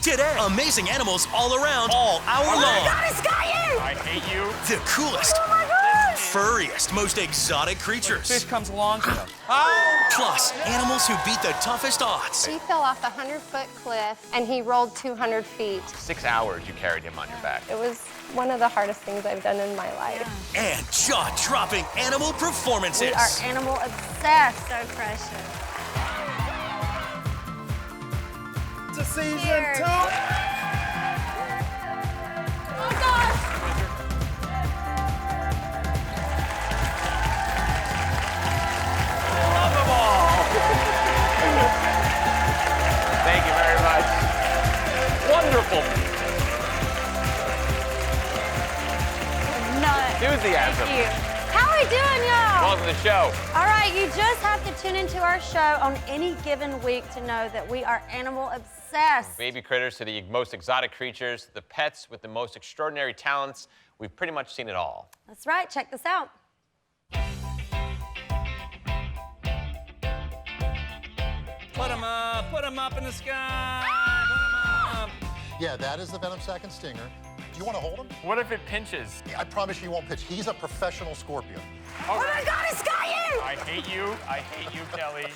today. Amazing animals all around, all hour long. Oh my God, it's got you! I hate you. The coolest, Oh my gosh! furriest, most exotic creatures. Fish comes along. Plus, animals who beat the toughest odds. He fell off a 100-foot cliff, and he rolled 200 feet. 6 hours you carried him on your back. It was one of the hardest things I've done in my life. And jaw-dropping animal performances. We are animal obsessed. So precious. To season Cheers. 2. Oh gosh! Love them all. Thank you very much. Wonderful. Enthusiasm. Thank you. How are we doing, y'all? Welcome to the show. All right, you just have to tune into our show on any given week to know that we are animal obsessed. Baby critters to the most exotic creatures, the pets with the most extraordinary talents. We've pretty much seen it all. That's right, check this out. Put 'em up in the sky. Put 'em up. Yeah, that is the venom sac and stinger. Do you want to hold him? What if it pinches? I promise you he won't pitch. He's a professional scorpion. Oh my God, it's got you! I hate you. I hate you, Kelly.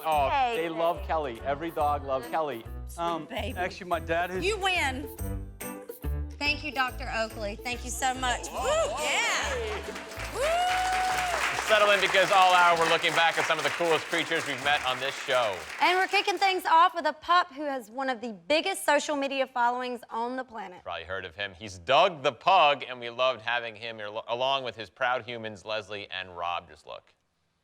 Oh, Hey, they love Kelly. Every dog loves Kelly. baby. Actually, my dad has. You win. Thank you, Dr. Oakley. Thank you so much. Woo, yeah. Woo. Settle in because all hour we're looking back at some of the coolest creatures we've met on this show. And we're kicking things off with a pup who has one of the biggest social media followings on the planet. Probably heard of him. He's Doug the Pug, and we loved having him here along with his proud humans, Leslie and Rob. Just look.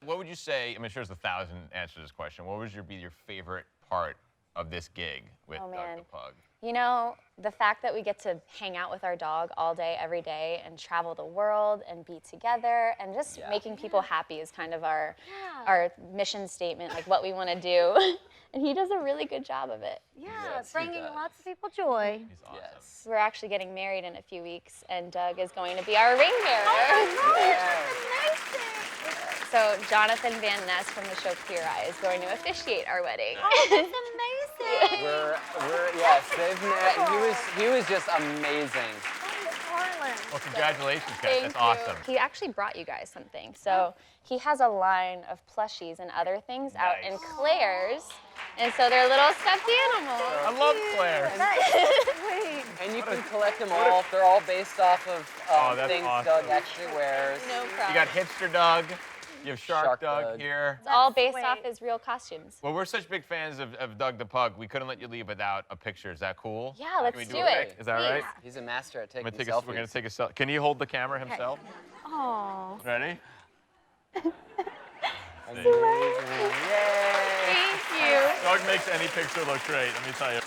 What would you say, I mean, sure there's 1,000 answers to this question. What would be your favorite part of this gig with Oh, Doug man. the Pug? You know, the fact that we get to hang out with our dog all day, every day, and travel the world and be together and just making people happy is kind of our mission statement, like what we want to do. And he does a really good job of it. Yeah, Yes, he bringing does. lots of people joy. He's awesome. Yes. We're actually getting married in a few weeks, and Doug is going to be our ring bearer. So Jonathan Van Ness from the show Queer Eye is going to officiate our wedding. Oh, that's amazing. We're yes, they've met. He was just amazing. Well, congratulations, guys. Thank That's you. awesome. He actually brought you guys something. So he has a line of plushies and other things out in Claire's. And so they're little stuffed animals. I love Claire. Sweet. And you can collect them all. They're all based off of that's things awesome. Doug actually wears. No You problem. got Hipster Doug. You have Shark Shark Doug Doug. here. It's all based Sweet. off his real costumes. Well, we're such big fans of Doug the Pug, we couldn't let you leave without a picture. Is that cool? Yeah, let's Can we do a it. pic? Is that right? He's a master at taking We're selfies. gonna take a selfie. Can he hold the camera himself? Aw. Ready? Amazing. Yay! Thank you. Doug makes any picture look great, let me tell you.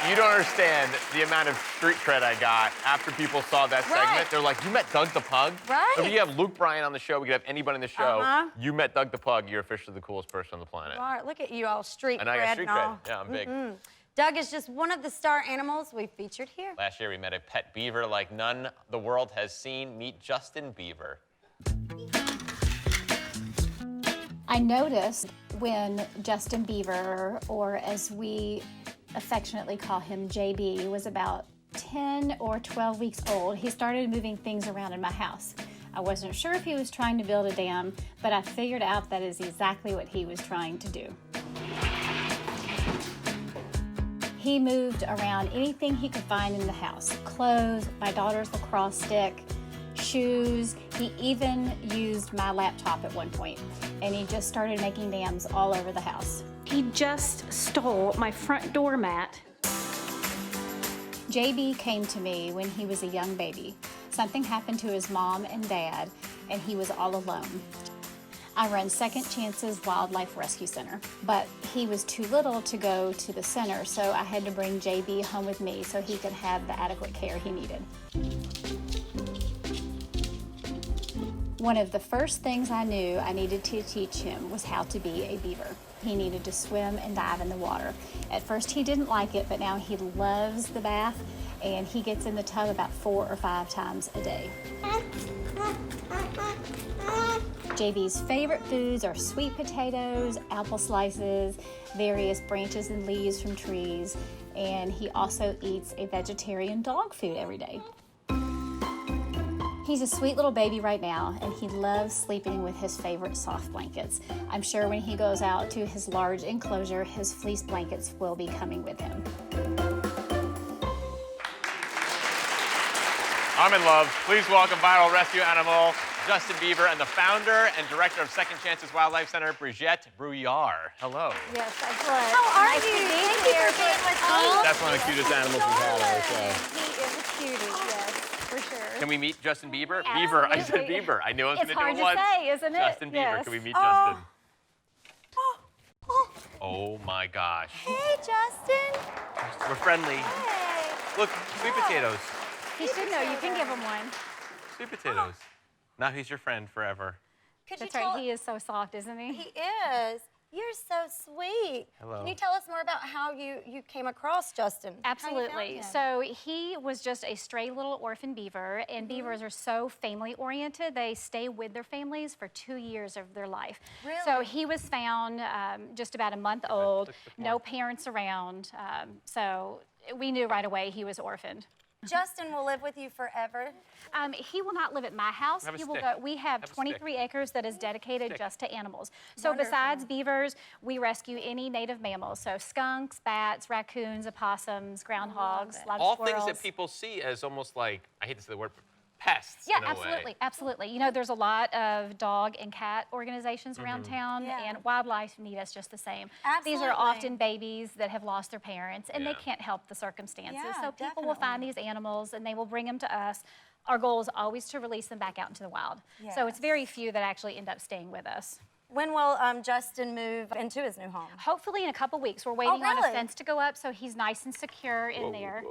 You don't understand the amount of street cred I got after people saw that segment. Right. They're like, you met Doug the Pug? Right. If you have Luke Bryan on the show, we could have anybody on the show. Uh-huh. You met Doug the Pug, you're officially the coolest person on the planet. All right, look at you all street And I got cred street and all. cred. Yeah, I'm big. Doug is just one of the star animals we've featured here. Last year, we met a pet beaver like none the world has seen. Meet Justin Beaver. I noticed when Justin Beaver, or as we affectionately call him JB, was about 10 or 12 weeks old, he started moving things around in my house. I wasn't sure if he was trying to build a dam, but I figured out that is exactly what he was trying to do. He moved around anything he could find in the house. Clothes, my daughter's lacrosse stick, shoes. He even used my laptop at one point, and he just started making dams all over the house. He just stole my front door mat. JB came to me when he was a young baby. Something happened to his mom and dad, and he was all alone. I run Second Chances Wildlife Rescue Center, but he was too little to go to the center, so I had to bring JB home with me so he could have the adequate care he needed. One of the first things I knew I needed to teach him was how to be a beaver. He needed to swim and dive in the water. At first he didn't like it, but now he loves the bath, and he gets in the tub about 4 or 5 times a day. JB's favorite foods are sweet potatoes, apple slices, various branches and leaves from trees, and he also eats a vegetarian dog food every day. He's a sweet little baby right now, and he loves sleeping with his favorite soft blankets. I'm sure when he goes out to his large enclosure, his fleece blankets will be coming with him. I'm in love. Please welcome viral rescue animal Justin Bieber and the founder and director of Second Chances Wildlife Center, Brigitte Brouillard. Hello. Yes, I would. How are you? Thank you for being with me. That's one of the cutest animals we've had on our show. He is a cutie, yes, for sure. Can we meet Justin Bieber? Absolutely. Bieber. I said Bieber. I knew I was going to do it once. It's hard to say, isn't it? Justin Bieber. Yes. Can we meet Justin? Oh my gosh. Hey, Justin. We're friendly. Hey. Look, sweet potatoes. He should know. You can give him one. Sweet potatoes. Now he's your friend forever. That's right. He is so soft, isn't he? He is. You're so sweet. Hello. Can you tell us more about how you came across Justin? Absolutely. So he was just a stray little orphan beaver, and beavers are so family-oriented. They stay with their families for 2 years of their life. Really? So he was found just about a month old, no parents around. So we knew right away he was orphaned. Justin will live with you forever. He will not live at my house. Have a He will stick. go. We have Have a 23 acres that is dedicated Stick. just to animals. So Wonderful. besides beavers, we rescue any native mammals. So skunks, bats, raccoons, opossums, groundhogs, a lot of All squirrels. things that people see as almost like, I hate to say the word, pests. Yeah, in a absolutely, way. absolutely. You know, there's a lot of dog and cat organizations around town, Yeah. and wildlife need us just the same. These Absolutely. are often babies that have lost their parents, and Yeah. they can't help the circumstances. Yeah, So people will find these animals, and they will bring them to us. Our goal is always to release them back out into the wild. So it's very few that actually end up staying with us. When will Justin move into his new home? Hopefully in a couple weeks. We're waiting on a really? fence to go up so he's nice and secure in there.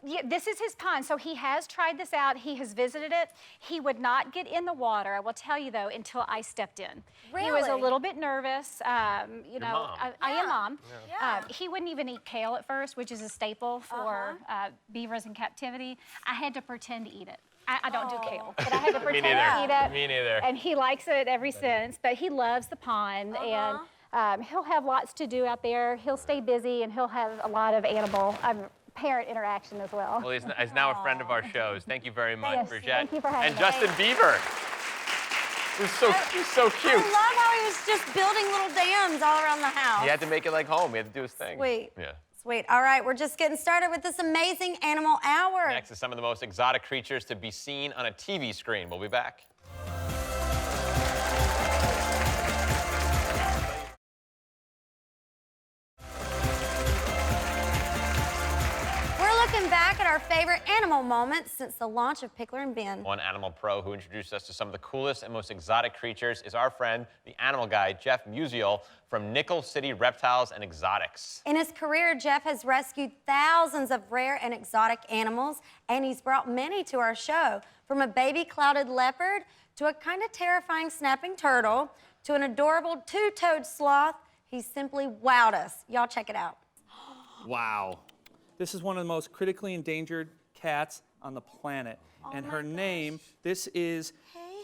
Yeah, this is his pond. So he has tried this out. He has visited it. He would not get in the water, I will tell you though, until I stepped in. He was a Really? little bit nervous. You know, mom. I am mom. Yeah. He wouldn't even eat kale at first, which is a staple for beavers in captivity. I had to pretend to eat it. I don't do kale, but I had to Me pretend to neither. eat it. Me neither. And he likes it ever since, but he loves the pond, and he'll have lots to do out there. He'll stay busy, and he'll have a lot of animal parent interaction as well. Well, he's now a friend of our shows. Thank you very much, Yes, Brigitte. thank you for having and me. Justin Bieber. He's so cute. I love how he was just building little dams all around the house. He had to make it like home. He had to do his thing. Sweet. Yeah. Sweet. All right, we're just getting started with this amazing animal hour. Next is some of the most exotic creatures to be seen on a TV screen. We'll be back. We're looking back at our favorite animal moments since the launch of Pickler Ben. One animal pro who introduced us to some of the coolest and most exotic creatures is our friend, the animal guy, Jeff Musial from Nickel City Reptiles and Exotics. In his career, Jeff has rescued thousands of rare and exotic animals, and he's brought many to our show, from a baby clouded leopard to a kind of terrifying snapping turtle to an adorable two-toed sloth. He's simply wowed us. Y'all check it out. Wow. This is one of the most critically endangered cats on the planet. And her name, this is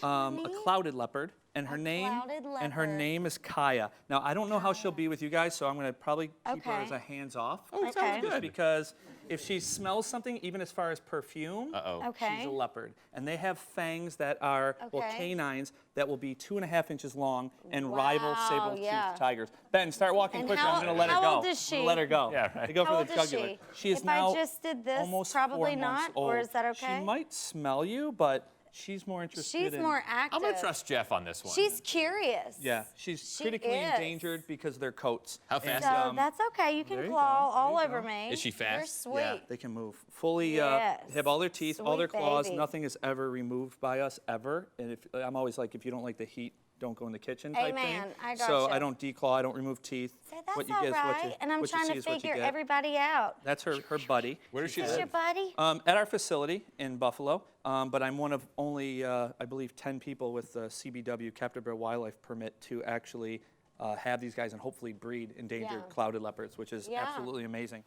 a clouded leopard. And her name is Kaya. Now, I don't know how she'll be with you guys, so I'm going to probably keep her as a hands-off. Okay. Just because if she smells something, even as far as perfume, Okay. she's a leopard. And they have fangs that are, well, canines that will be 2.5 inches long and rival saber-toothed tigers. Ben, start walking quicker. I'm going to let her go. How old is she? I'm gonna let her go. Yeah, right. They go How for old the is jugular. she? She is If now I just did this, almost probably 4 not, months old. or is that okay? She might smell you, but she's more interested She's in... more active. I'm going to trust Jeff on this one. She's curious. Yeah, she's She critically is. endangered because of their coats. How fast? So that's okay. You there can you claw go, all there you over go. me. Is she You're fast? sweet. Yeah, they can move fully. Yes. Have all their teeth, all their Sweet claws. baby. Nothing is ever removed by us ever. And if I'm always like, if you don't like the heat, don't go in the kitchen type Amen. thing. I So gotcha. I don't declaw. I don't remove teeth. Say, that's what you all get is what right. you, And I'm what you trying see to is what you figure get. everybody out. That's her buddy. Where does she Is live? your buddy? At our facility in Buffalo, but I'm one of only, I believe, 10 people with the CBW, Captive Bred Wildlife Permit, to actually have these guys and hopefully breed endangered clouded leopards, which is absolutely amazing.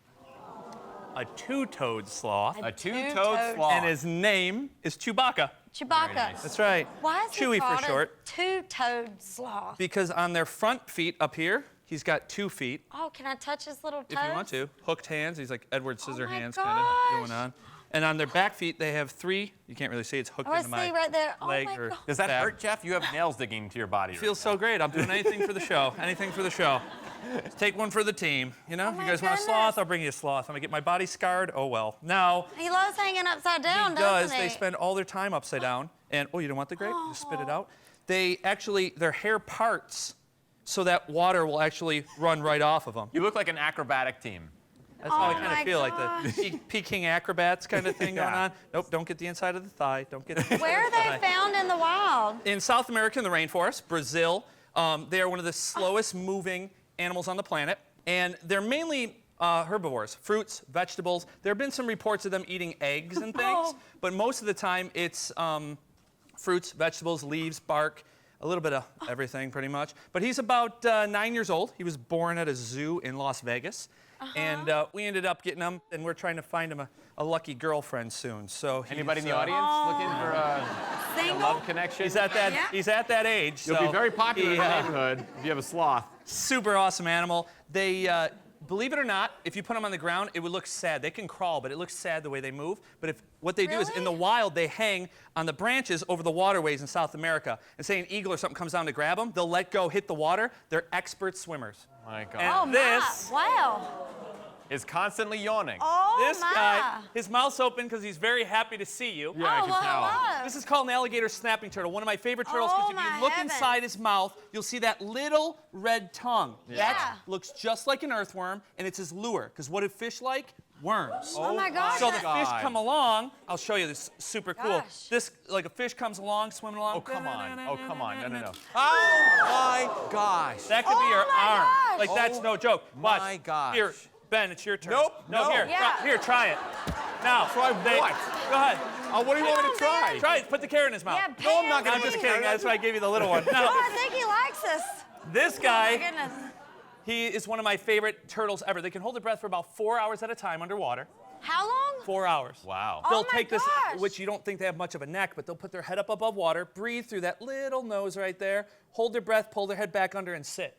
a two-toed sloth. A two-toed sloth. And his name is Chewbacca. Chewbacca. That's right. Why is Chewy he called for short. a two-toed sloth? Because on their front feet up here, he's got 2 feet. Oh, can I touch his little toes? If you want to. Hooked hands. He's like Edward Scissorhands kind gosh. of going on. And on their back feet, they have 3. You can't really see. It's hooked Oh, I into my see right there. Oh leg my or God. Does that back. hurt, Jeff? You have nails digging into your body. Feels so great. I'm doing anything for the show. Anything for the show. Take one for the team. You know, Oh you my guys want a goodness. sloth? I'll bring you a sloth. I'm gonna get my body scarred. Oh well. Now He loves hanging upside down, he doesn't does. he? They spend all their time upside down. And oh, you don't want the grape? Just spit it out. They actually their hair parts so that water will actually run right off of them. You look like an acrobatic team. That's how I kind my of feel, like the Peking acrobats kind of thing going on. Nope, don't get the inside of the thigh. Don't get the Where are they found in the wild? In South America, in the rainforest, Brazil. They are one of the slowest moving animals on the planet. And they're mainly herbivores, fruits, vegetables. There have been some reports of them eating eggs and things, but most of the time it's fruits, vegetables, leaves, bark, a little bit of everything pretty much. But he's about 9 years old. He was born at a zoo in Las Vegas. And we ended up getting him, and we're trying to find him a lucky girlfriend soon. So Anybody in the audience looking for a Single? love connection? He's at that age. You'll so be very popular in the he, neighborhood if you have a sloth. Super awesome animal. They, believe it or not, if you put them on the ground, it would look sad. They can crawl, but it looks sad the way they move. But what they do is in the wild, they hang on the branches over the waterways in South America. And say an eagle or something comes down to grab them, they'll let go, hit the water. They're expert swimmers. My God. And this Wow. is constantly yawning. Oh This my. guy, his mouth's open because he's very happy to see you. Yeah, I Oh, can well, tell. hello. This is called an alligator snapping turtle, one of my favorite turtles, because Oh, if my you look heavens. inside his mouth, you'll see that little red tongue. Yeah. That looks just like an earthworm, and it's his lure. Because what do fish like? Worms. Oh my gosh. So the that- fish come along. I'll show you this. Super cool. Gosh. This, like a fish comes along, swimming along. Oh, come on. Oh, come on. No, no, no. Oh my gosh. That could be Oh your my arm. gosh. Like that's no joke. Watch. my gosh. Here, Ben, it's your turn. Nope, No, no. here. Yeah. Here, try it. Now. Try what? Go ahead. What do you want me to try? Try it. Put the carrot in his mouth. Yeah, No, I'm not Pam, gonna I'm just do kidding. That's why I gave you the little one. Oh, Now, I think he likes us. this Oh guy. my goodness. He is one of my favorite turtles ever. They can hold their breath for about 4 hours at a time underwater. How long? 4 hours. Wow. They'll Oh my take this, gosh. which you don't think they have much of a neck, but they'll put their head up above water, breathe through that little nose right there, hold their breath, pull their head back under, and sit.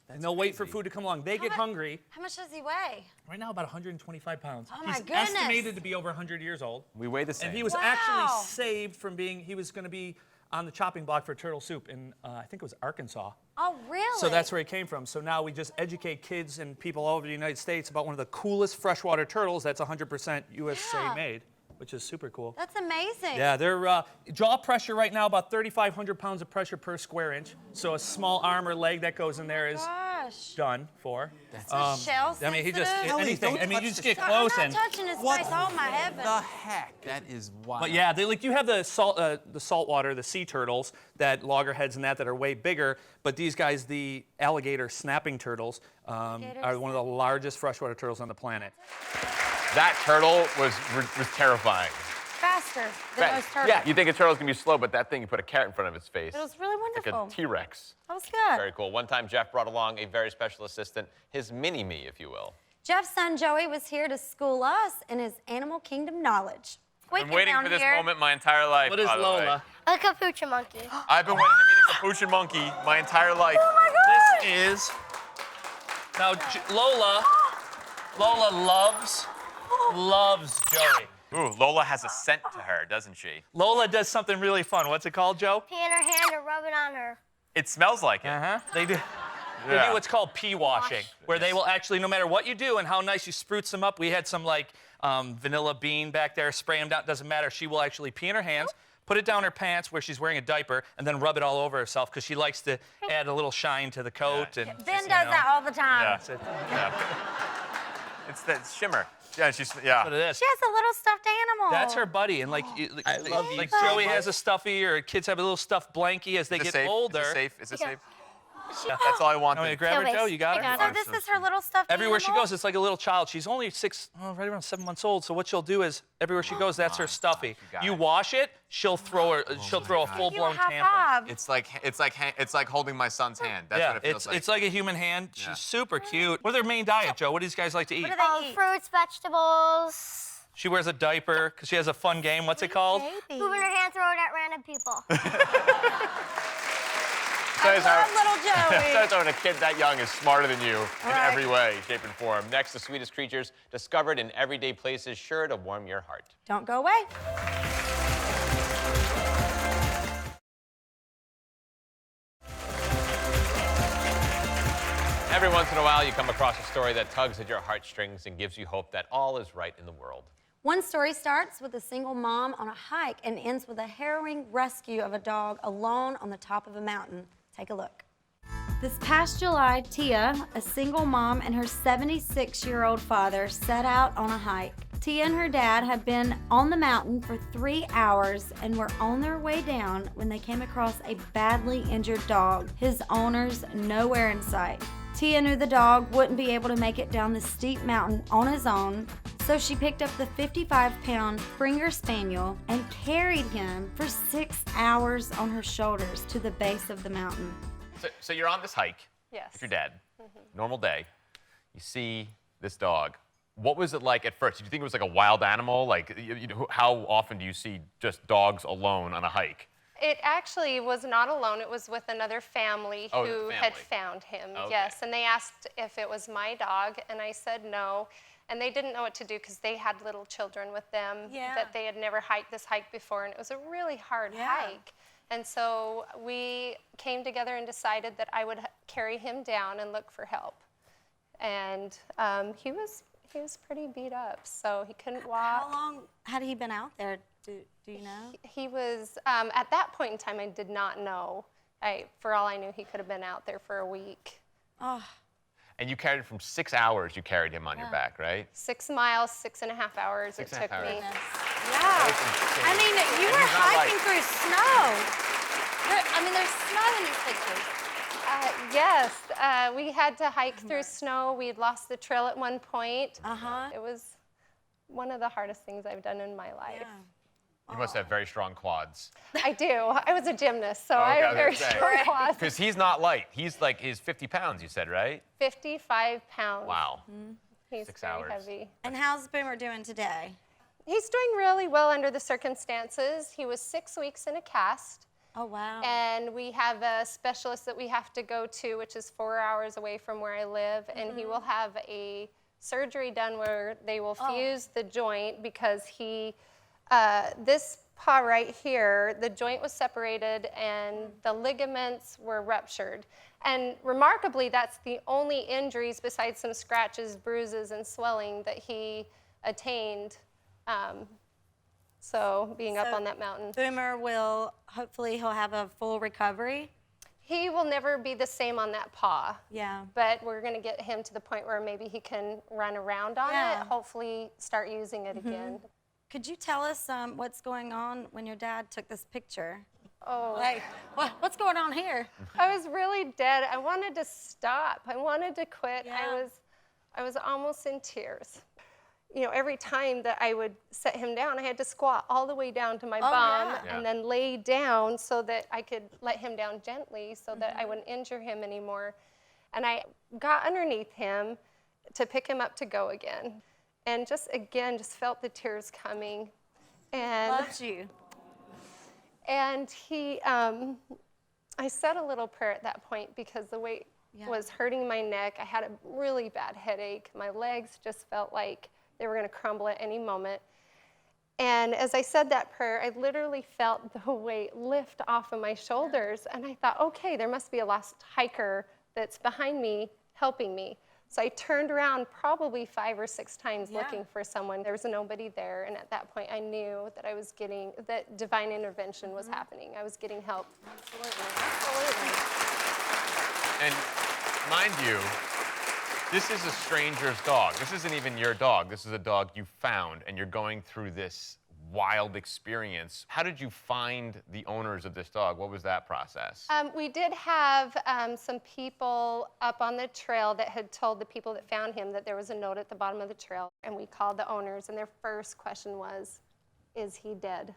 And they'll wait for food to come along. They get hungry. How much does he weigh? Right now, about 125 pounds. Oh, my He's goodness. estimated to be over 100 years old. We weigh the same. And he was Wow. actually saved from being, he was going to be on the chopping block for turtle soup in, I think it was Arkansas. Oh, really? So that's where he came from. So now we just educate kids and people all over the United States about one of the coolest freshwater turtles that's 100% USA Yeah. made, which is super cool. That's amazing. Yeah, their jaw pressure right now, about 3,500 pounds of pressure per square inch. So a small arm or leg that goes in there is Gosh. done for. So shell I mean, he just, sensitive? anything. don't I mean, you touch just the get I'm close not and. touching his What face. Oh, my heavens. the heck? That is wild. But yeah, they, like you have the saltwater, the sea turtles, that loggerheads and that are way bigger. But these guys, the alligator snapping turtles, are one of the largest freshwater turtles on the planet. That turtle was terrifying. Faster than most turtles. Yeah, you think a turtle's gonna be slow, but that thing, you put a carrot in front of its face. It was really like wonderful. a T-Rex. That was good. Very cool. One time, Jeff brought along a very special assistant, his mini-me, if you will. Jeff's son Joey was here to school us in his animal kingdom knowledge. I've been waiting for this moment my entire life. What is by the way. Lola? A capuchin monkey. I've been waiting to meet a capuchin monkey my entire life. Oh my gosh! This is now Lola loves Joey. Ooh, Lola has a scent to her, doesn't she? Lola does something really fun. What's it called, Joe? Pee in her hand or rub it on her. It smells like it. They do. They Yeah. do what's called pee washing, where they will actually, no matter what you do and how nice you spruce them up, we had some like vanilla bean back there, spray them down, doesn't matter. She will actually pee in her hands, put it down her pants where she's wearing a diaper, and then rub it all over herself because she likes to add a little shine to the coat. Yeah. And Ben you does know. that all the time. Yeah. That's it. It's that shimmer. Yeah, What it is. She has a little stuffed animal. That's her buddy, and like, like so Joey much. has a stuffy, or kids have a little stuffed blankie as they Is it get safe? older. Is it safe? Is it safe? That's all I wanted. Want me to grab her, Joe? You got her? So this is her little stuffed Everywhere she animal? goes, it's like a little child. She's only right around 7 months old. So what she'll do is, everywhere she goes, that's her stuffy. You wash it, she'll throw a full-blown tampon. It's like holding my son's hand. That's what it feels like. It's like a human hand. She's super cute. What are their main diet, Joe? What do these guys like to eat? What do they eat? Fruits, vegetables. She wears a diaper because she has a fun game. What's it called? Moving her hand, throwing at random people. I love little Joey. Throwing a kid that young is smarter than you in every way, shape, and form. Next, the sweetest creatures discovered in everyday places, sure to warm your heart. Don't go away. Every once in a while, you come across a story that tugs at your heartstrings and gives you hope that all is right in the world. One story starts with a single mom on a hike and ends with a harrowing rescue of a dog alone on the top of a mountain. Take a look. This past July, Tia, a single mom, and her 76-year-old father set out on a hike. Tia and her dad had been on the mountain for 3 hours and were on their way down when they came across a badly injured dog, his owners nowhere in sight. Tia knew the dog wouldn't be able to make it down the steep mountain on his own, so she picked up the 55-pound Springer Spaniel and carried him for 6 hours on her shoulders to the base of the mountain. So you're on this hike with your dad, normal day. You see this dog. What was it like at first? Did you think it was like a wild animal? Like, how often do you see just dogs alone on a hike? It actually was not alone. It was with another family who had found him, yes. And they asked if it was my dog, and I said no. And they didn't know what to do because they had little children with them that they had never hiked this hike before, and it was a really hard hike. And so we came together and decided that I would carry him down and look for help. And he was pretty beat up, so he couldn't walk. How long had he been out there? Do you know? He was, at that point in time, I did not know. For all I knew, he could have been out there for a week. Oh. And you carried him from 6 hours, you carried him on your back, right? 6 miles, 6.5 hours it took me. Yeah. I mean, you were hiking through snow. There's snow in these pictures. Yes, we had to hike through snow. We had lost the trail at one point. It was one of the hardest things I've done in my life. You must have very strong quads. I do. I was a gymnast, so I have very strong quads. Because he's not light. He's 50 pounds, you said, right? 55 pounds. Wow. He's 6 very hours. heavy. And how's Boomer doing today? He's doing really well under the circumstances. He was 6 weeks in a cast. Oh, wow. And we have a specialist that we have to go to, which is 4 hours away from where I live, and he will have a surgery done where they will fuse the joint because this paw right here, the joint was separated and the ligaments were ruptured. And remarkably, that's the only injuries besides some scratches, bruises, and swelling that he attained. So being up on that mountain. Boomer hopefully he'll have a full recovery. He will never be the same on that paw. Yeah. But we're going to get him to the point where maybe he can run around on it, hopefully start using it again. Could you tell us what's going on when your dad took this picture? Oh. Like, what's going on here? I was really dead. I wanted to stop. I wanted to quit. Yeah. I was almost in tears. You know, every time that I would set him down, I had to squat all the way down to my bum and then lay down so that I could let him down gently so that I wouldn't injure him anymore. And I got underneath him to pick him up to go again. And just felt the tears coming. And Loves you. And I said a little prayer at that point because the weight was hurting my neck. I had a really bad headache. My legs just felt like they were going to crumble at any moment. And as I said that prayer, I literally felt the weight lift off of my shoulders. And I thought, okay, there must be a lost hiker that's behind me helping me. So I turned around probably 5 or 6 times looking for someone. There was nobody there. And at that point, I knew that that divine intervention was happening. I was getting help. Absolutely. And mind you, this is a stranger's dog. This isn't even your dog. This is a dog you found, and you're going through this wild experience. How did you find the owners of this dog? What was that process? We did have some people up on the trail that had told the people that found him that there was a note at the bottom of the trail, and we called the owners, and their first question was, is he dead?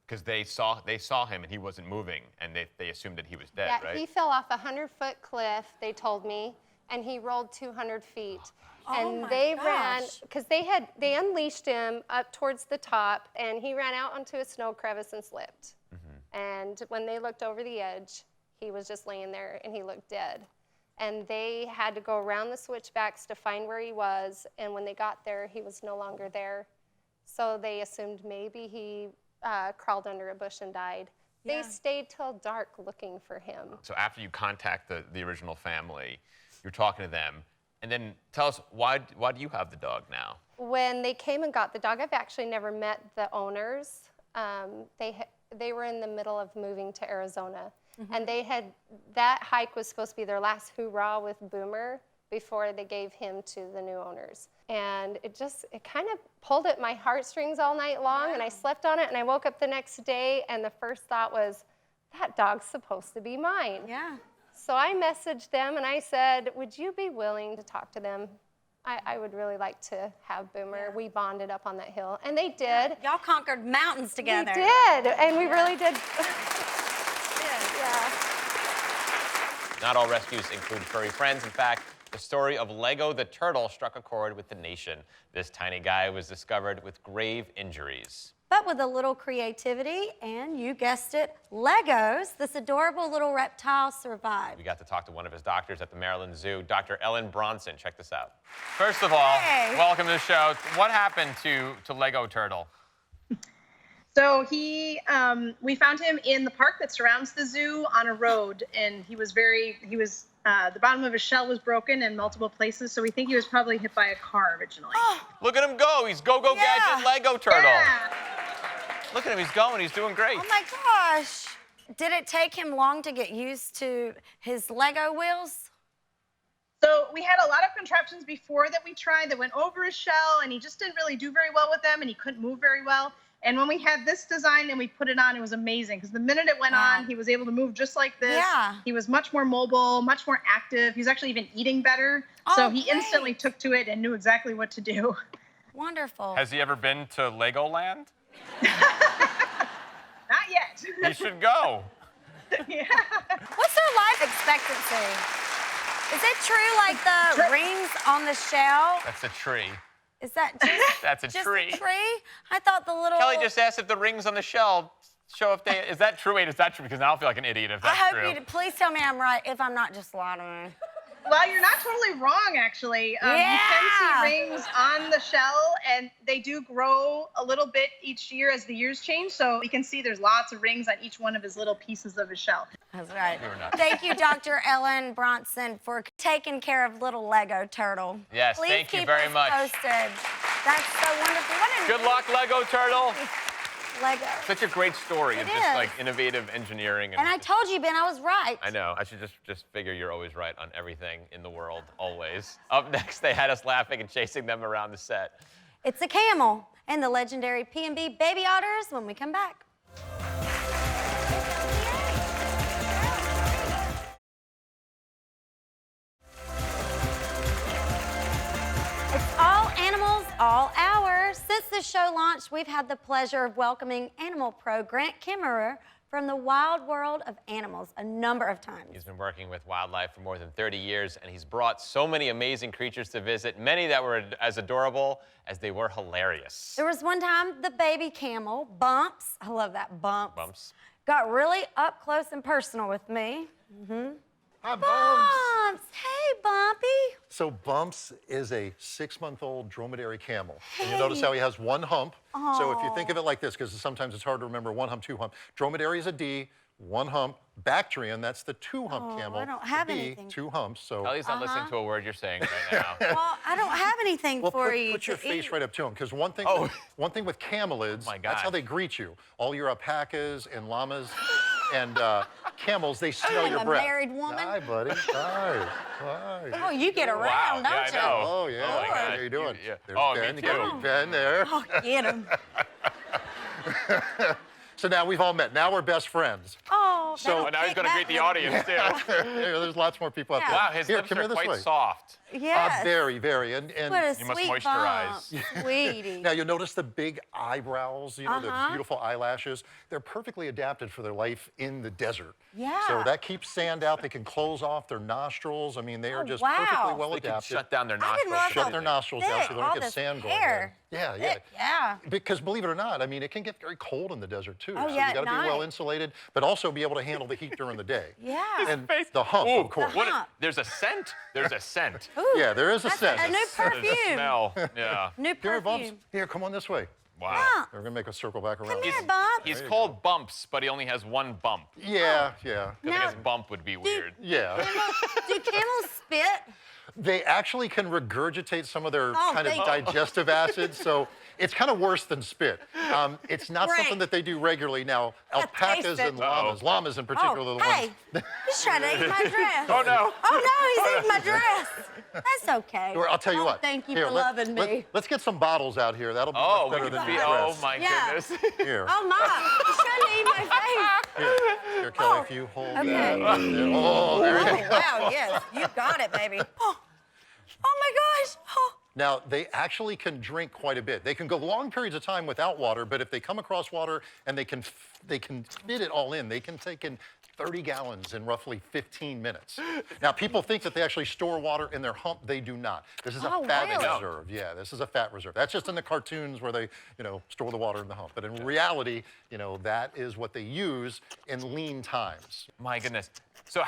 Because they saw him and he wasn't moving, and they assumed that he was dead, Yeah, right? he fell off a 100-foot cliff, they told me, and he rolled 200 feet. And they ran, because they unleashed him up towards the top, and he ran out onto a snow crevice and slipped. And when they looked over the edge, he was just laying there, and he looked dead. And they had to go around the switchbacks to find where he was, and when they got there, he was no longer there. So they assumed maybe he crawled under a bush and died. They stayed till dark looking for him. So after you contact the original family, you're talking to them, and then tell us, why do you have the dog now? When they came and got the dog, I've actually never met the owners. They were in the middle of moving to Arizona, and that hike was supposed to be their last hoorah with Boomer before they gave him to the new owners. And it kind of pulled at my heartstrings all night long, and I slept on it, and I woke up the next day, and the first thought was, that dog's supposed to be mine. Yeah. So I messaged them, and I said, would you be willing to talk to them? I would really like to have Boomer. Yeah. We bonded up on that hill, and they did. Y'all conquered mountains together. We did, and we really did. Not all rescues include furry friends. In fact, the story of Lego the turtle struck a chord with the nation. This tiny guy was discovered with grave injuries. But with a little creativity and, you guessed it, Legos, this adorable little reptile survived. We got to talk to one of his doctors at the Maryland Zoo, Dr. Ellen Bronson. Check this out. First of all, welcome to the show. What happened to Lego Turtle? So we found him in the park that surrounds the zoo on a road, and the bottom of his shell was broken in multiple places, so we think he was probably hit by a car originally. Oh, look at him go. He's go-go gadget Lego Turtle. Yeah. Look at him, he's going, he's doing great. Oh my gosh. Did it take him long to get used to his Lego wheels? So we had a lot of contraptions before that we tried that went over his shell, and he just didn't really do very well with them, and he couldn't move very well. And when we had this design and we put it on, it was amazing, because the minute it went on, he was able to move just like this. Yeah. He was much more mobile, much more active. He was actually even eating better. So he instantly took to it and knew exactly what to do. Wonderful. Has he ever been to Legoland? Not yet. He should go. Yeah. What's their life expectancy? Is it true, like the rings on the shell? That's a tree. Is that just, That's a just tree. a tree? I thought the little... Kelly just asked if the rings on the shell show if they... Is that true? Wait, is that true? Because now I feel like an idiot if that's true. I hope you... Please tell me I'm right, if I'm not just lying to me. Well, you're not totally wrong, actually. You can see rings on the shell, and they do grow a little bit each year as the years change. So you can see there's lots of rings on each one of his little pieces of his shell. That's right. Thank you, Dr. Ellen Bronson, for taking care of little Lego Turtle. Yes, Please thank you keep very us much. Posted. That's so wonderful. What Good luck, Lego Turtle. Lego. Such a great story. It's just like innovative engineering. And I told you, Ben, I was right. I know. I should just figure you're always right on everything in the world, always. Up next, they had us laughing and chasing them around the set. It's a camel and the legendary P&B baby otters when we come back. It's all animals, all hours. Since the show launched, we've had the pleasure of welcoming Animal Pro Grant Kimmerer from the wild world of animals a number of times. He's been working with wildlife for more than 30 years, and he's brought so many amazing creatures to visit, many that were as adorable as they were hilarious. There was one time the baby camel, Bumps, I love that, Bumps, got really up close and personal with me. Hi, Bumps! Hey, Bumpy! So Bumps is a 6-month-old dromedary camel. And you notice how he has one hump. So if you think of it like this, because sometimes it's hard to remember one hump, two hump. Dromedary is a D, one hump. Bactrian, that's the two-hump camel. I don't have B, anything. two humps. So Kelly's not listening to a word you're saying right now. Well, I don't have anything for you. Put your face right up to him, because one thing with camelids, that's how they greet you. All your alpacas and llamas and camels, they smell I'm your a breath. married woman. Hi, buddy. Hi. Oh, you get around, Wow. don't Yeah, I know. Oh, yeah. Oh, my How God. you doing? Yeah. There's Oh, Ben. me You got too. Ben there. Oh, get him. So now we've all met. Now we're best friends. Oh, So- Oh, now he's going to greet the audience, too. There's lots more people out there. Wow, his Here, lips come are here this quite way. soft. Yes. Very, very. And What a You must sweet moisturize. bump, sweetie. now you'll notice the big eyebrows, the Uh-huh. beautiful eyelashes. They're perfectly adapted for their life in the desert. Yeah. So that keeps sand out. They can close off their nostrils. I mean, they are Oh, just wow. perfectly well They can adapted. shut down their I didn't nostrils. realize Shut how their nostrils down so thick they don't all get this sand hair. going in. Yeah, yeah. Thick, yeah. Because believe it or not, I mean, it can get very cold in the desert too. Oh, so yeah, you got at to be well night. insulated, but also be able to handle the heat during the day. Yeah. And the hump, Ooh, of course. what hump. there's a scent. There's a scent. Ooh, Yeah, there is a that's scent. A new There's a perfume. smell. Yeah. New Here, Bumps. perfume. Here, come on this way. Wow. We're gonna make a circle back around. Come here, Bump. He's called Bumps, but he only has one bump. Yeah, yeah, Because I Now- guess bump would be weird. yeah. Do camels spit? They actually can regurgitate some of their Oh, kind of thank you. digestive acids, so it's kind of worse than spit. It's not Great. something that they do regularly. Now, alpacas taste it. and llamas in particular are the hey, ones. he's trying to eat my dress. Oh, no. Oh, no, he's eating my dress. That's okay. Or I'll tell you Oh, what. Thank you Here, for loving me. Let's get some bottles out here. That'll be Oh, much better we than can your see. Oh, dress. my Yeah. goodness. Here. Oh, my. He's trying to eat my Here, Kelly, if you hold Okay. that. Oh, there you face. go. Oh, wow, yes. You got it, baby. Oh my gosh. Oh. Now, they actually can drink quite a bit. They can go long periods of time without water, but if they come across water and they can fit it all in, they can take in 30 gallons in roughly 15 minutes. Now, people think that they actually store water in their hump. They do not. This is a fat really? reserve. Yeah, this is a fat reserve. That's just in the cartoons where they, store the water in the hump. But in reality, that is what they use in lean times. My goodness. So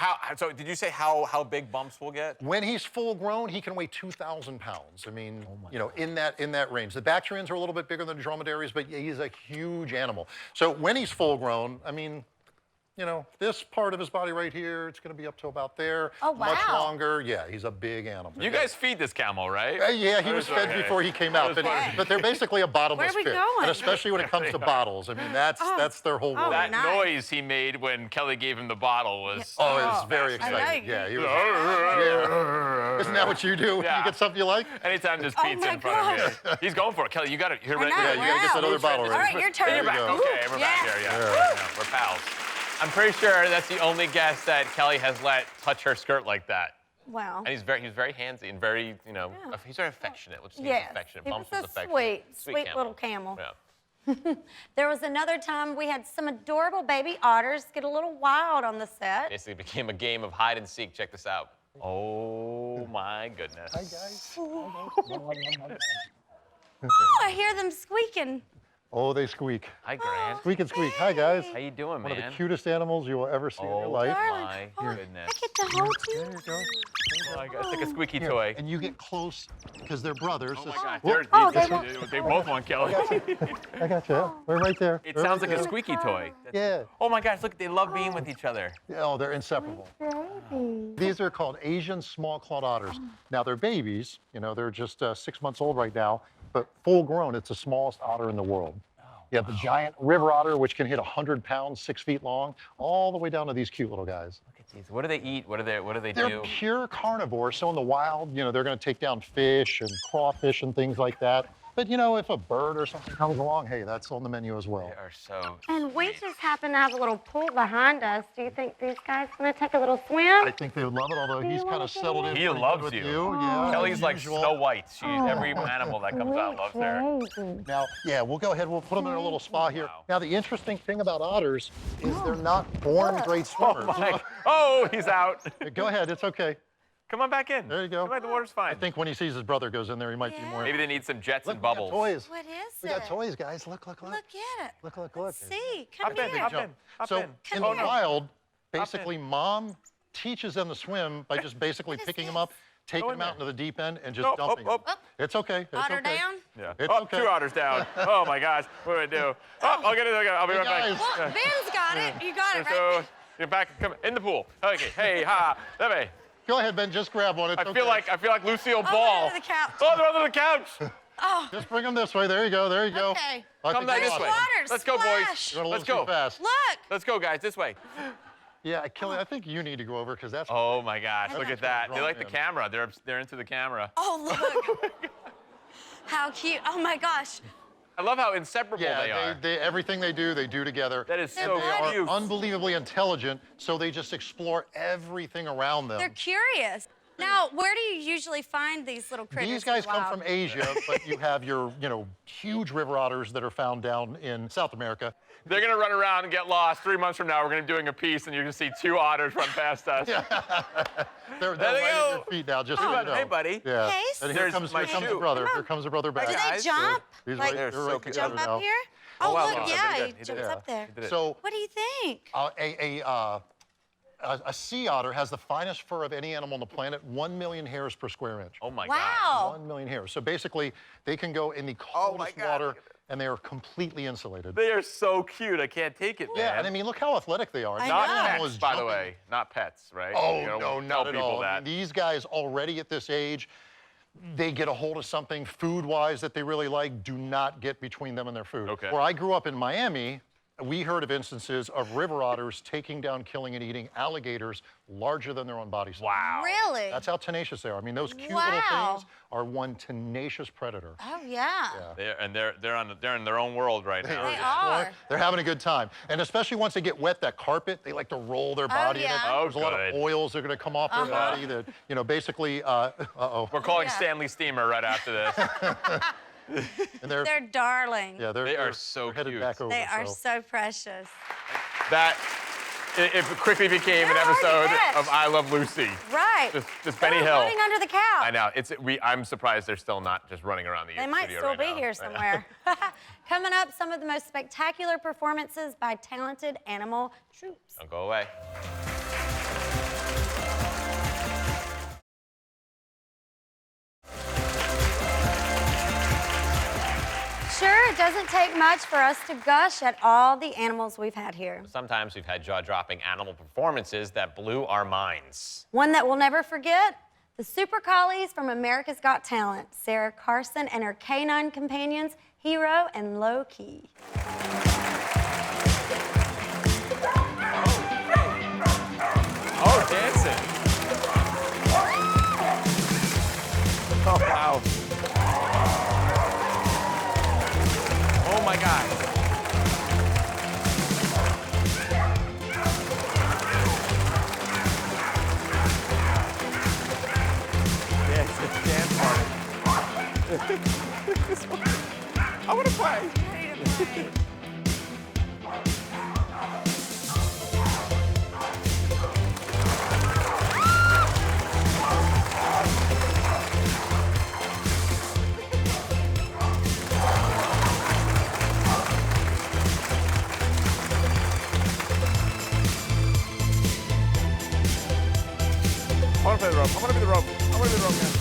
did you say how big Bumps will get? When he's full grown, he can weigh 2,000 pounds. I mean, in that range. The Bactrians are a little bit bigger than the dromedaries, but he's a huge animal. So when he's full grown, I mean, this part of his body right here, it's going to be up to about there. Oh, Much wow. longer. Yeah, he's a big animal. You guys feed this camel, right? Yeah, he was fed Okay. before he came out, but they're basically a bottomless Where are we pit. going? And especially when it comes to bottles. I mean, that's their whole world. That nice. noise he made when Kelly gave him the bottle was. Oh, it was very I exciting. like Yeah, it. he was. Yeah. Isn't that what you do? Yeah. You get something you like? Anytime there's Oh pizza my in front of me, he's going for it. Kelly, you got it. You're ready. know, Yeah, you gotta get that other bottle ready. All right, your turn. You're back. There you Okay, we're back Yeah. here. Yeah. We're pals. I'm pretty sure that's the only guest that Kelly has let touch her skirt like that. Wow. And he's very handsy and very, he's very affectionate. Let's say Yes. he's affectionate. He Bumps was was a affectionate. sweet little camel. Yeah. There was another time we had some adorable baby otters get a little wild on the set. Basically became a game of hide and seek. Check this out. Oh my goodness. Hi, guys. Oh, I hear them squeaking. Oh, they squeak. Hi, Grant. Squeak and squeak. Hi, guys. How you doing, One man? of the cutest animals you will ever see in your life. Darling. My Oh, goodness. I get to hold you. There you go. Oh my God, it's like a squeaky Here, toy. and you get close because they're brothers. Oh my It's- God, Whoop. they both want Kelly. I got you. We're right there. It We're sounds right like a there. squeaky toy. Yeah. Oh my gosh, look, they love being with each other. Oh, they're inseparable. These are called Asian small-clawed otters. Now, they're babies. They're just 6 months old right now. But full grown, it's the smallest otter in the world. You have the giant river otter, which can hit 100 pounds, 6 feet long, all the way down to these cute little guys. Look at these. What do they eat? What do they They're do? pure carnivores. So in the wild, they're going to take down fish and crawfish and things like that. But if a bird or something comes along, hey, that's on the menu as well. They are so. And we just happen to have a little pool behind us. Do you think these guys want to take a little swim? I think they would love it, although he's kind of settled in. He pretty good loves with you. Yeah, Kelly's as like usual. Snow White. Every animal that comes out loves her. Now, yeah, we'll go ahead. We'll put them in a little spa here. Wow. Now, the interesting thing about otters is they're not born great swimmers. Oh, he's out. Go ahead. It's okay. Come on back in. There you go. Come on, the water's fine. I think when he sees his brother goes in there, he might be more. Maybe they need some jets Look, and we got bubbles. toys. What is We it? got toys, guys. Look. Look at it. Look. Let's see. Come Hop in, here. hop in, hop So in. in the wild, basically, mom teaches them to swim by just basically What is picking them this? up, taking in them out there. into the deep end, and just Oh, dumping oh, them. It's okay. It's Otter okay. down. Yeah. It's Oh, okay. 2 otters down. Oh my gosh, what do I do? Oh, I'll get it. I'll be right guys. back. Look, Ben's got it. You got it, So right? you're back. Come in the pool. Okay. Hey, ha. That way. Go ahead, Ben. Just grab one. It's I feel like Lucille Oh, Ball. under the couch. Oh, they're under the couch. Oh, Just bring them this way. There you go. There you go. okay. I Come think down that's this way. awesome. Water, Let's go, splash. boys. You're going a Let's little go. too fast. Look. Let's go, guys. This way. Yeah, Kelly, I think you need to go over because that's. Oh my gosh, look at that. They like the in. camera. They're into the camera. Oh, look. How cute. Oh, my gosh. I love how inseparable they are. Everything they do together. That is and so they cute. are unbelievably intelligent, so they just explore everything around them. They're curious. Now, where do you usually find these little critters? These guys in the come wild? from Asia, but you have your, huge river otters that are found down in South America. They're gonna run around and get lost. 3 months from now, we're gonna be doing a piece, and you're gonna see 2 otters run past us. They're right at your feet now, just so you know. Hey, buddy. Yeah. Hey, And here comes the brother. Here comes the brother back. Do they jump? He's Like, they're right cute. jump together up now. here? Oh, Oh, wow, look, wow. yeah, He he did jumps it. up there. He did it. So What do you think? a sea otter has the finest fur of any animal on the planet, 1 million hairs per square inch. Oh my Wow. 1 million hairs. So basically, they can go in the coldest water, and they are completely insulated. They are so cute. I can't take it, man. Yeah, and I mean, look how athletic they are. I Not know. Animal pets, is by the jumping. way. Not pets, right? Oh, You know, no, tell not at people all. I that. mean, these guys already at this age, they get a hold of something food-wise that they really like, do not get between them and their food. Okay. Where I grew up in Miami, we heard of instances of river otters taking down, killing, and eating alligators larger than their own body size. Wow. Really? That's how tenacious they are. I mean, those cute little Wow. things are one tenacious predator. Oh, yeah. They're in their own world right now. They are. They're having a good time. And especially once they get wet, that carpet, they like to roll their body in it. yeah. Oh, There's a lot of good. oils that are going to come off their body that, basically, uh-oh. We're calling Yeah. Stanley Steamer right after this. And They're darling. yeah, They are so they're headed cute. back over. They are so. so precious. That it quickly became an They're hard to episode catch. of I Love Lucy. Right. Just Benny They're Hill. running under the couch. I know. I'm surprised they're still not just running around the They might studio still right be now. here I know. somewhere. Coming up, some of the most spectacular performances by talented animal troops. Don't go away. Sure, it doesn't take much for us to gush at all the animals we've had here. Sometimes we've had jaw-dropping animal performances that blew our minds. One that we'll never forget, the Super Collies from America's Got Talent, Sarah Carson and her canine companions, Hero and Low Key. Oh, dancing. Oh, wow. Oh, my God. Yeah, it's a dance party. I want to play. I want to play the rope. I want to be the rope. I want to be the rope man.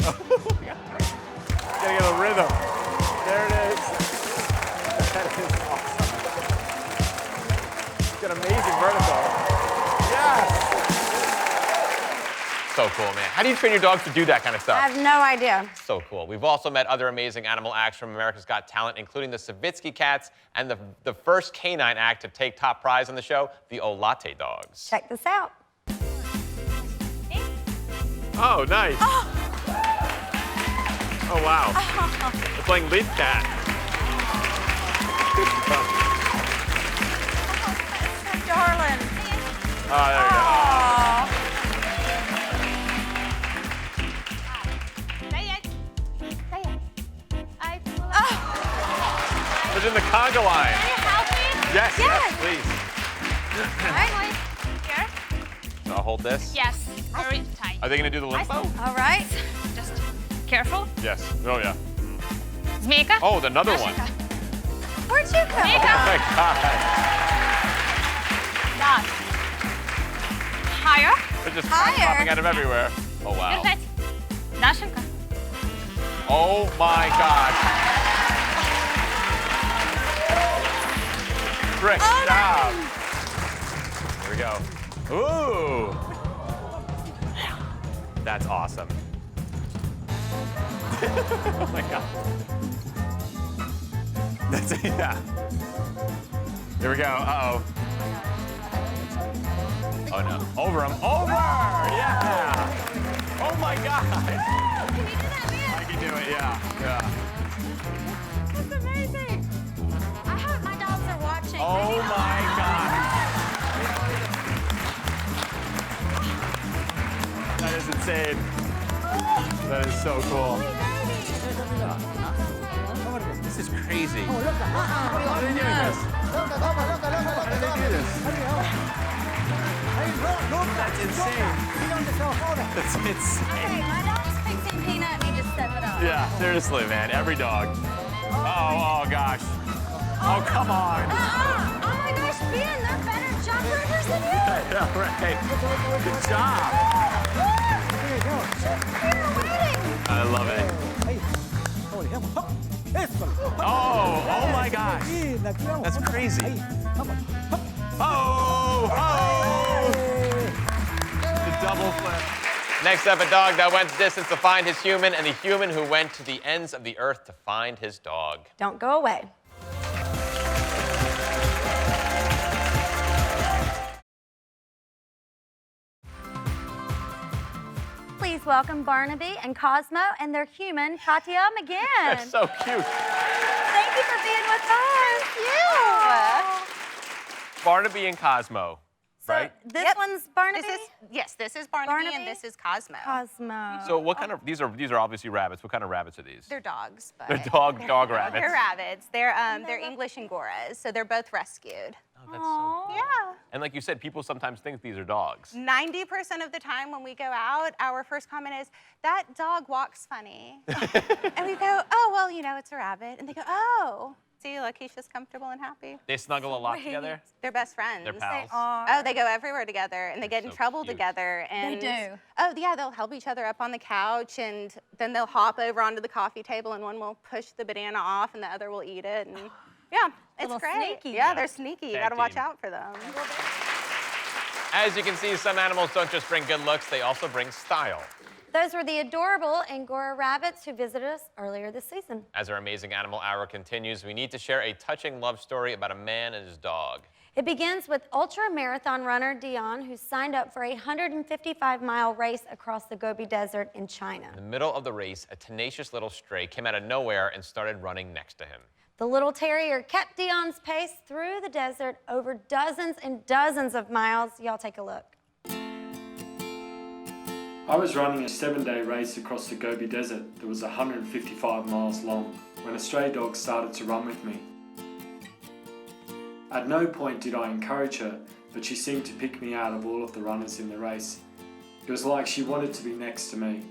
Oh, God. Gotta get a rhythm. There it is. That is awesome. It's got amazing vertical. Yes. So cool, man. How do you train your dogs to do that kind of stuff? I have no idea. So cool. We've also met other amazing animal acts from America's Got Talent, including the Savitsky cats and the first canine act to take top prize on the show, the Olate dogs. Check this out. Oh, nice. Oh, wow. They're playing lead cat. Darling. Oh, there we go. Aw. It's in the conga line. Yes, yes, Yes. please. Right. Here. So I'll hold this. Yes. Very tight. Are they going to do the limbo? All right. Just careful. Yes. Oh, yeah. Zmejka. Oh, another one. Where'd you come Oh, my God. Down. Higher. They're just Higher. popping out of everywhere. Oh, wow. Perfect. Dashenka. Oh, my gosh. Great job. Here we go. Ooh. That's awesome. Oh my God. That's yeah. Here we go. Uh-oh. Oh, no. Over him. Over! Yeah! Oh, my God! Can you do that, man? I can do it, yeah. That's amazing. I hope my dogs are watching. Oh, my God! That is insane. That is so cool. This is crazy. How are they doing this? How do they do this? That's insane. That's insane. Okay, my dog's fixing Peanut and he just stepped it up. Yeah, seriously, man. Every dog. Oh gosh. Oh, come on. Oh my gosh, Ben, they're better jump rovers than you. I know, right? Good job. I love it. Oh my gosh. That's crazy. Oh! The double flip. Next up, a dog that went the distance to find his human, and the human who went to the ends of the earth to find his dog. Don't go away. Please welcome Barnaby and Cosmo and their human, Katya McGinn. They're so cute. Thank you for being with us. Barnaby and Cosmo, right? This one's Barnaby? This is Barnaby, and this is Cosmo. Cosmo. So what kind of, these are obviously rabbits. What kind of rabbits are these? They're dogs, but They're dog rabbits. They're rabbits. They're English Angoras, so they're both rescued. Oh, that's so cool. Yeah. And like you said, people sometimes think these are dogs. 90% of the time when we go out, our first comment is, that dog walks funny. And we go, oh, well, you know, it's a rabbit. And they go, oh. See, look, he's just comfortable and happy. They snuggle a lot together? They're best friends. They're pals. Oh, they go everywhere together, and they get in trouble together. And They do. Oh, yeah, they'll help each other up on the couch, and then they'll hop over onto the coffee table, and one will push the banana off, and the other will eat it. And yeah, it's Little great. sneaky. Yeah, they're sneaky. You Tag got to watch team. out for them. As you can see, some animals don't just bring good looks, they also bring style. Those were the adorable Angora rabbits who visited us earlier this season. As our amazing animal hour continues, we need to share a touching love story about a man and his dog. It begins with ultra-marathon runner Dion, who signed up for a 155-mile race across the Gobi Desert in China. In the middle of the race, a tenacious little stray came out of nowhere and started running next to him. The little terrier kept Dion's pace through the desert over dozens and dozens of miles. Y'all take a look. I was running a 7-day race across the Gobi Desert that was 155 miles long when a stray dog started to run with me. At no point did I encourage her, but she seemed to pick me out of all of the runners in the race. It was like she wanted to be next to me.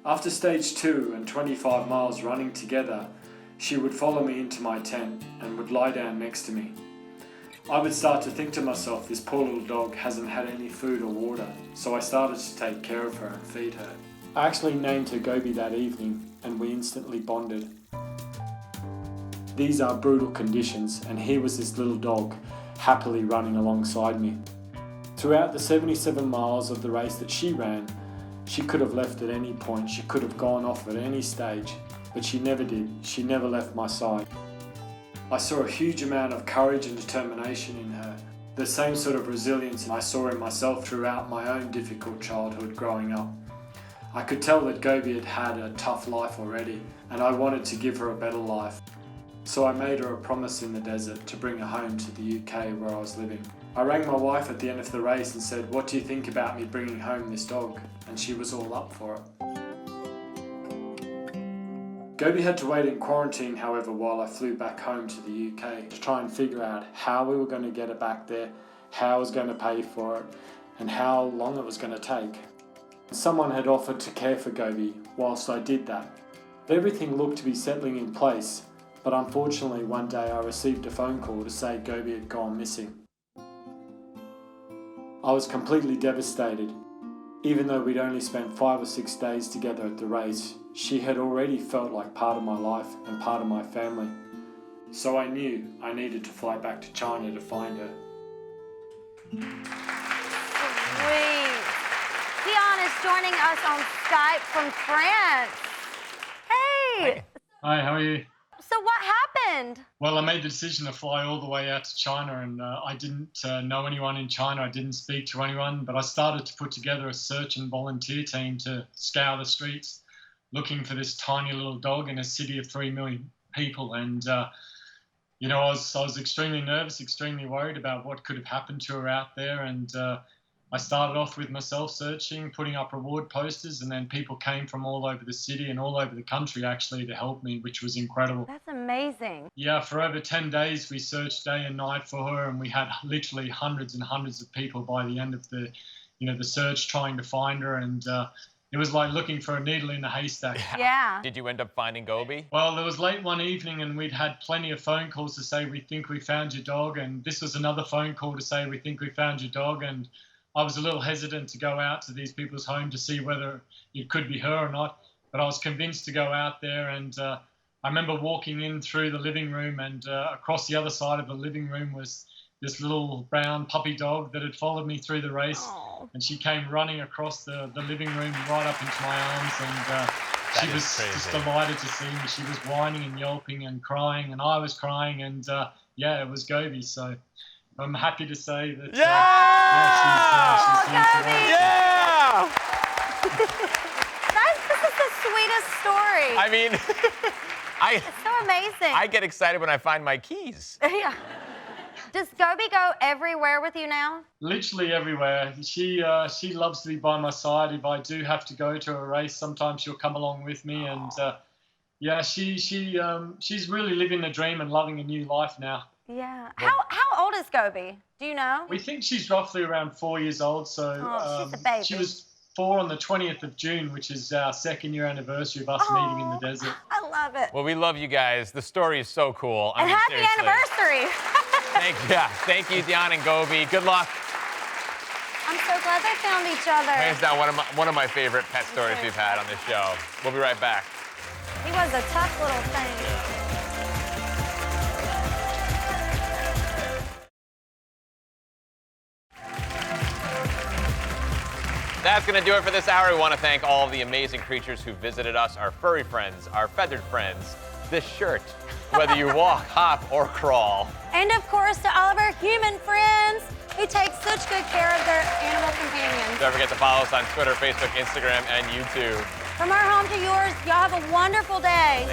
After stage 2 and 25 miles running together, she would follow me into my tent and would lie down next to me. I would start to think to myself, this poor little dog hasn't had any food or water, so I started to take care of her and feed her. I actually named her Gobi that evening, and we instantly bonded. These are brutal conditions, and here was this little dog happily running alongside me. Throughout the 77 miles of the race that she ran, she could have left at any point, she could have gone off at any stage, but she never did. She never left my side. I saw a huge amount of courage and determination in her, the same sort of resilience I saw in myself throughout my own difficult childhood growing up. I could tell that Gobi had had a tough life already, and I wanted to give her a better life. So I made her a promise in the desert to bring her home to the UK where I was living. I rang my wife at the end of the race and said, "What do you think about me bringing home this dog?" And she was all up for it. Gobi had to wait in quarantine, however, while I flew back home to the UK to try and figure out how we were going to get her back there, how I was going to pay for it, and how long it was going to take. Someone had offered to care for Gobi whilst I did that. Everything looked to be settling in place, but unfortunately one day I received a phone call to say Gobi had gone missing. I was completely devastated. Even though we'd only spent 5 or 6 days together at the race, she had already felt like part of my life and part of my family. So I knew I needed to fly back to China to find her. Sweet. Dion is joining us on Skype from France. Hey. Hi, how are you? So what happened? Well, I made the decision to fly all the way out to China, and I didn't know anyone in China. I didn't speak to anyone, but I started to put together a search and volunteer team to scour the streets looking for this tiny little dog in a city of 3 million people. And, you know, I was extremely nervous, extremely worried about what could have happened to her out there. And I started off with myself searching, putting up reward posters, and then people came from all over the city and all over the country actually to help me, which was incredible. That's amazing. Yeah, for over 10 days we searched day and night for her, and we had literally hundreds and hundreds of people by the end of the, you know, the search trying to find her, and it was like looking for a needle in a haystack. Yeah. Did you end up finding Gobi? Well, it was late one evening and we'd had plenty of phone calls to say, we think we found your dog, and this was another phone call to say, we think we found your dog, and I was a little hesitant to go out to these people's home to see whether it could be her or not, but I was convinced to go out there. And I remember walking in through the living room, and across the other side of the living room was this little brown puppy dog that had followed me through the race. Aww. And she came running across the living room right up into my arms, and she was just delighted to see me. She was whining and yelping and crying, and I was crying, and yeah, it was Gobi. So I'm happy to say that. This is the sweetest story. I mean, it's so amazing. I get excited when I find my keys. Yeah. Does Gobi go everywhere with you now? Literally everywhere. She loves to be by my side. If I do have to go to a race, sometimes she'll come along with me, and yeah, she's really living the dream and loving a new life now. Yeah. How old is Gobi? Do you know? We think she's roughly around 4 years old. So she's a baby. She was 4 on the 20th of June, which is our 2nd year anniversary of us meeting in the desert. I love it. Well, we love you guys. The story is so cool. And happy anniversary. Thank you, Dion and Gobi. Good luck. I'm so glad they found each other. Hands down, one of my favorite pet stories we've had on this show. We'll be right back. He was a tough little thing. That's going to do it for this hour. We want to thank all of the amazing creatures who visited us, our furry friends, our feathered friends, this shirt, whether you walk, hop, or crawl. And of course, to all of our human friends who take such good care of their animal companions. Don't forget to follow us on Twitter, Facebook, Instagram, and YouTube. From our home to yours, y'all have a wonderful day.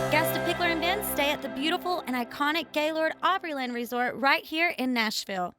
Guests of Pickler and Ben stay at the beautiful and iconic Gaylord Opryland Resort right here in Nashville.